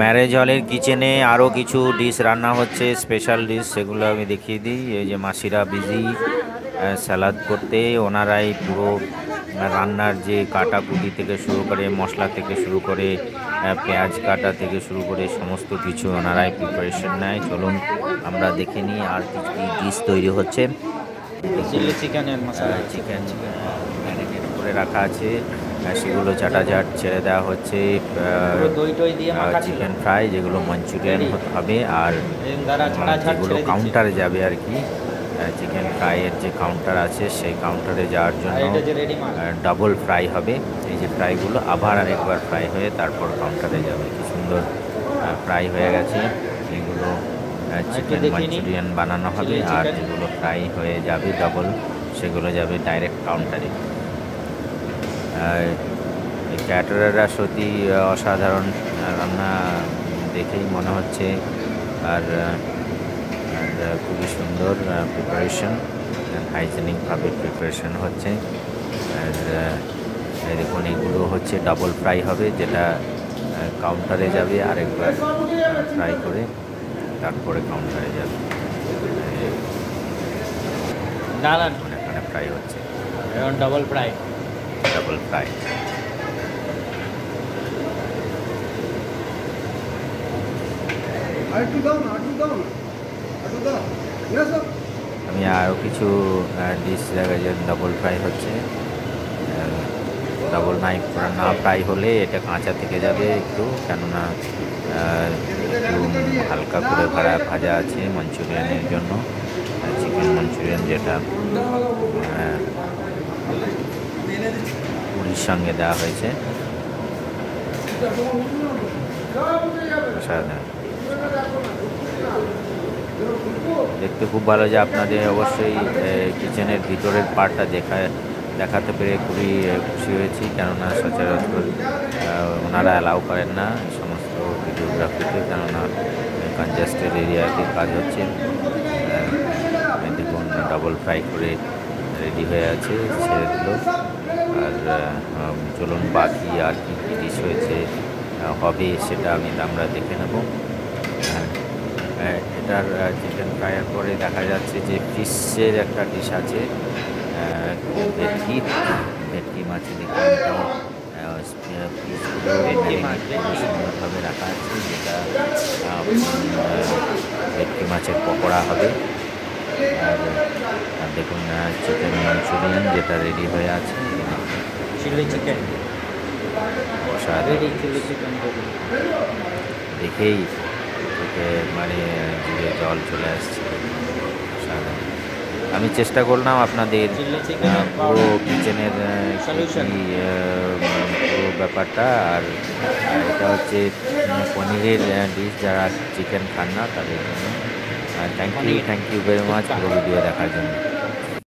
Marriage হলের কিচেনে আরও কিছু ডিশ রান্না হচ্ছে, স্পেশাল ডিশ, সেগুলো আমি দেখিয়ে দিই। এই যে মাসিরা বিজি স্যালাদ করতে, ওনারাই পুরো রান্নার যে কাটাকুটি থেকে শুরু করে, মশলা থেকে শুরু করে, পেঁয়াজ কাটা থেকে শুরু করে সমস্ত কিছু ওনারাই প্রিপারেশন নেয়। চলুন আমরা দেখে নিই আর কি কী ডিশ তৈরি হচ্ছে। চিলি চিকেনের মশলা চিকেন ম্যারিনেট করে রাখা আছে, সেগুলো চাটাচাট ছেড়ে দেওয়া হচ্ছে। দই টই দিয়ে মাখা ছিল চিকেন ফ্রাই যেগুলো মাঞ্চুরিয়ান হবে, আর যেগুলো কাউন্টারে যাবে আর কি, চিকেন ফ্রাইয়ের যে কাউন্টার আছে সেই কাউন্টারে যাওয়ার জন্য ডাবল ফ্রাই হবে। এই যে ফ্রাইগুলো আবার আরেকবার ফ্রাই হয়ে তারপর কাউন্টারে যাবে। কি সুন্দর ফ্রাই হয়ে গেছে। এগুলো চিকেন মাঞ্চুরিয়ান বানানো হবে, আর যেগুলো ফ্রাই হয়ে যাবে ডাবল, সেগুলো যাবে ডাইরেক্ট কাউন্টারে। এই ক্যাটারাররা সত্যি অসাধারণ রান্না দেখেই মনে হচ্ছে, আর খুবই সুন্দর প্রিপারেশন, হাইজেনিকভাবে প্রিপারেশন হচ্ছে। আর দেখুন এগুলো হচ্ছে ডাবল ফ্রাই হবে, যেটা কাউন্টারে যাবে আরেকবার ফ্রাই করে তারপরে কাউন্টারে যাবে। এখানে ফ্রাই হচ্ছে, ডাবল ফ্রাই। Double fry. আমি আরও কিছু ডিশ দেখা যায় ডাবল ফ্রাই হচ্ছে। ডাবল না ফ্রাই হলে এটা কাঁচা থেকে যাবে একটু, কেননা একটু হালকা করে ভাজা আছে মাঞ্চুরিয়ানের জন্য, চিকেন মাঞ্চুরিয়ান যেটা পুরির সঙ্গে দেওয়া হয়েছে। দেখতে খুব ভালো, যে আপনাদের অবশ্যই কিচেনের ভিতরের পার্টটা দেখাতে পেরে খুবই খুশি হয়েছি, কেননা সচরাচর ওনারা অ্যালাউ করেন না এই সমস্ত ভিডিওগ্রাফিতে, কেননা কনজাস্টেড এরিয়াতে কাজ হচ্ছে। দেখুন ডাবল ফ্রাই করে রেডি হয়ে আছে, ছেড়ে দিল। আর চলুন বাকি আর কি কী ডিশ হয়েছে হবে সেটা আমরা দেখে নেব। এটার চিকেন ফ্রাইয়ের পরে দেখা যাচ্ছে যে ফিশের একটা ডিশ আছে, ভেটকি মাছ। দেখুন সুন্দরভাবে রাখা আছে, যেটা ভেটকি মাছের পকোড়া হবে। আর দেখুন চিকেন মাঞ্চুরিয়ান যেটা রেডি হয়ে আছে, চিলি চিকেন দেখেই মানে জিভে জল চলে আসছে। আমি চেষ্টা করলাম আপনাদের পুরো কিচেনের পুরো ব্যাপারটা। আর এটা হচ্ছে পনিরের ডিশ, যারা চিকেন খান না তাদের জন্য। থ্যাংক ইউ ভেরি মাচ পুরো ভিডিও দেখার জন্য।